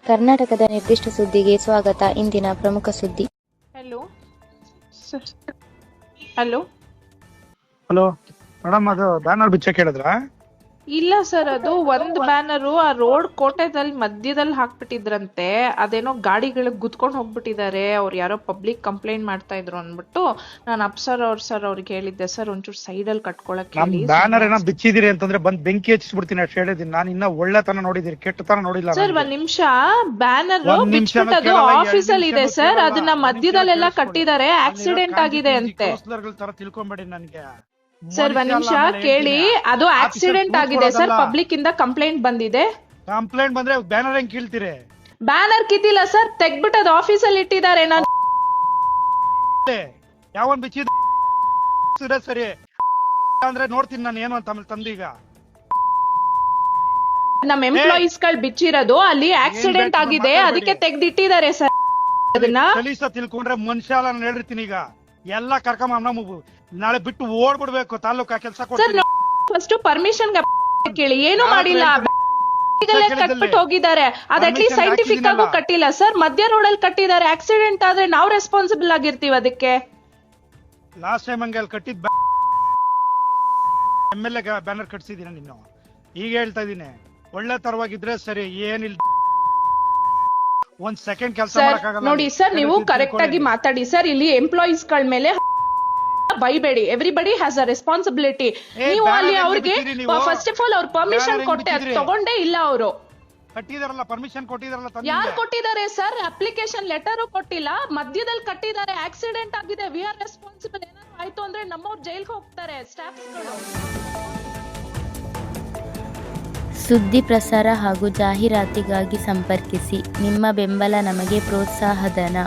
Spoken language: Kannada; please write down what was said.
ಕರ್ನಾಟಕದ ನಿರ್ದಿಷ್ಟ ಸುದ್ದಿಗೆ ಸ್ವಾಗತ. ಇಂದಿನ ಪ್ರಮುಖ ಸುದ್ದಿ. Hello sir. Hello hello madam, ಅದು ಬ್ಯಾನರ್ ಬಿಚ್ಚಕ್ಕೆ ಹೇಳಿದ್ರಾ? ಇಲ್ಲ ಸರ್, ಅದು ಒಂದು ಬ್ಯಾನರು ಆ ರೋಡ್ ಕೋಟೆದಲ್ಲಿ ಮಧ್ಯದಲ್ಲಿ ಹಾಕ್ಬಿಟ್ಟಿದ್ರಂತೆ. ಅದೇನೋ ಗಾಡಿಗಳಿಗೆ ಗುದ್ಕೊಂಡು ಹೋಗ್ಬಿಟ್ಟಿದ್ದಾರೆ. ಅವ್ರು ಯಾರೋ ಪಬ್ಲಿಕ್ ಕಂಪ್ಲೇಂಟ್ ಮಾಡ್ತಾ ಇದ್ರು ಅಂದ್ಬಿಟ್ಟು ನಾನು ಅಪ್ಸರ್ ಅವ್ರಿಗೆ ಹೇಳಿದ್ದೆ, ಸರ್ ಒಂಚೂರು ಸೈಡಲ್ಲಿ ಕಟ್ಕೊಳಕ್ ನಮ್ ಹೇಳಿ. ಬ್ಯಾನರ್ ಏನೋ ಬಿಚ್ಚಿದಿರಿ ಅಂತಂದ್ರೆ ಬಂದ್ ಬೆಂಕಿ ಹಚ್ಚಿಸ್ಬಿಡ್ತೀನಿ ಅಷ್ಟು ಹೇಳಿದೀನಿ. ನಾನು ಇನ್ನ ಒಳ್ಳೆತನ ನೋಡಿದೀನಿ, ಕೆಟ್ಟತನ ನೋಡಿಲ್ಲ. ಸರ್ ಒಂದ್ ನಿಮಿಷ, ಬ್ಯಾನರ್ ಒಂದ್ ನಿಮಿಷನೂ ಬಿಚ್ಬಿಟ್ಟದು ಕೇಳಲ್ಲ, ಆಫೀಸಲ್ಲಿ ಇದೆ ಎರಡ್ ಸರ್. ನಿಮಿಷನೂ ಅದನ್ನ ಕೇಳಲ್ಲ. ಮಧ್ಯದಲ್ಲೆಲ್ಲ ಒಂದ್ ನಿಮಿಷ ಕಟ್ಟಿದ್ದಾರೆ, ಆಕ್ಸಿಡೆಂಟ್ ಆಗಿದೆ ಅಂತೆ. ತರ ತಿಳ್ಕೊಂಬೇಡಿ ನನ್ಗೆ. ಸರ್ ಒಂದ್ ನಿಮಿಷ ಕೇಳಿ, ಅದು ಆಕ್ಸಿಡೆಂಟ್ ಆಗಿದೆ ಸರ್. ಪಬ್ಲಿಕ್ ಇಂದ ಕಂಪ್ಲೇಂಟ್ ಬಂದಿದೆ. ಕಂಪ್ಲೇಂಟ್ ಬಂದ್ರೆ ಬ್ಯಾನರ್ ಹೆಂಗ್ ಕೀಳ್ತೀರಿ? ಬ್ಯಾನರ್ ಕಿತ್ತಿಲ್ಲ ಸರ್, ತೆಗ್ಬಿಟ್ಟು ಅದು ಆಫೀಸಲ್ಲಿ ಇಟ್ಟಿದ್ದಾರೆ. ನಾನು ಯಾವನ್ ಬಿಚ್ಚಿದ ಸರಿ ಅಂದ್ರೆ ನೋಡ್ತೀನಿ ನಾನು ಏನು ಅಂತ. ಆಮೇಲೆ ತಂದೀಗ ನಮ್ಮ ಎಂಪ್ಲಾಯೀಸ್ ಗಳು ಬಿಚ್ಚಿರೋದು ಅಲ್ಲಿ ಆಕ್ಸಿಡೆಂಟ್ ಆಗಿದೆ, ಅದಕ್ಕೆ ತೆಗ್ದಿಟ್ಟಿದ್ದಾರೆ ಸರ್. ಅದನ್ನ ಕಲೀಸ ತಿಳ್ಕೊಂಡ್ರೆ ಮನುಷ್ಯ ಅಲ್ಲ. ನಾನು ಹೇಳಿರ್ತೀನಿ ಈಗ ಎಲ್ಲ ಕರ್ಕೊಂಬ ನಾಳೆ ಬಿಟ್ಟು ಓಡ್ಬಿಡ್ಬೇಕು. ತಾಲೂಕಾ ಕೆಲಸ ಸರ್ ಫಸ್ಟ್ ಪರ್ಮಿಷನ್ ಕೇಳಿ, ಏನು ಮಾಡಿಲ್ಲ, ಕಟ್ಬಿಟ್ಟು ಹೋಗಿದ್ದಾರೆ. ಅದ್ ಅಟ್ಲೀಸ್ಟ್ ಸೈಂಟಿಫಿಕ್ ಆಗು ಕಟ್ಟಿಲ್ಲ ಸರ್. ಮಧ್ಯ ರೋಡಲ್ಲಿ ಕಟ್ಟಿದ್ದಾರೆ. ಆಕ್ಸಿಡೆಂಟ್ ಆದ್ರೆ ನಾವು ರೆಸ್ಪಾನ್ಸಿಬಲ್ ಆಗಿರ್ತೀವಿ ಅದಕ್ಕೆ. ಲಾಸ್ಟ್ ಟೈಮ್ ಹಂಗೆ ಅಲ್ಲಿ ಕಟ್ಟಿದ್ MLA ಬ್ಯಾನರ್ ಕಟ್ಸಿದೀನಿ ನೀನು. ಈಗ ಹೇಳ್ತಾ ಇದೀನಿ, ಒಳ್ಳೆ ತರವಾಗಿದ್ರೆ ಸರಿ. ಏನಿಲ್ಲ, ಒಂದ್ ಸೆಕೆಂಡ್ ಕೆಲಸ ಮಾಡಕ್ಕಾಗಲ್ಲ. ನೋಡಿ ಸರ್, ನೀವು ಕರೆಕ್ಟ್ ಆಗಿ ಮಾತಾಡಿ ಸರ್. ಇಲ್ಲಿ ಎಂಪ್ಲಾಯೀಸ್ ಗಳ ಮೇಲೆ ಬೈಬೇಡಿ. Everybody has a responsibility. ನೀವು ಅಲ್ಲಿ ಅವ್ರಿಗೆ ಫಸ್ಟ್ ಆಫ್ ಆಲ್ ಅವ್ರ ಪರ್ಮಿಷನ್ ಕೊಟ್ಟೆ, ತಗೊಂಡೇ ಇಲ್ಲ ಅವರು. ಕಟ್ಟಿದಾರಲ್ಲ, ಪರ್ಮಿಷನ್ ಕೊಟ್ಟಿದಾರಲ್ಲ. ಯಾರು ಕೊಟ್ಟಿದ್ದಾರೆ ಸರ್? ಅಪ್ಲಿಕೇಶನ್ ಲೆಟರ್ ಕೊಟ್ಟಿಲ್ಲ, ಮಧ್ಯದಲ್ಲಿ ಕಟ್ಟಿದ್ದಾರೆ. ಆಕ್ಸಿಡೆಂಟ್ ಆಗಿದೆ, ವಿ ಆರ್ ರೆಸ್ಪಾನ್ಸಿಬಲ್. ಏನಾದ್ರು ಆಯ್ತು ಅಂದ್ರೆ ನಮ್ಮವ್ರು ಜೈಲ್ಗೆ ಹೋಗ್ತಾರೆ, ಸ್ಟಾಫ್ಸ್ ಗಳು. ಸುದ್ದಿ ಪ್ರಸಾರ ಹಾಗೂ ಜಾಹೀರಾತಿಗಾಗಿ ಸಂಪರ್ಕಿಸಿ. ನಿಮ್ಮ ಬೆಂಬಲ ನಮಗೆ ಪ್ರೋತ್ಸಾಹಧನ.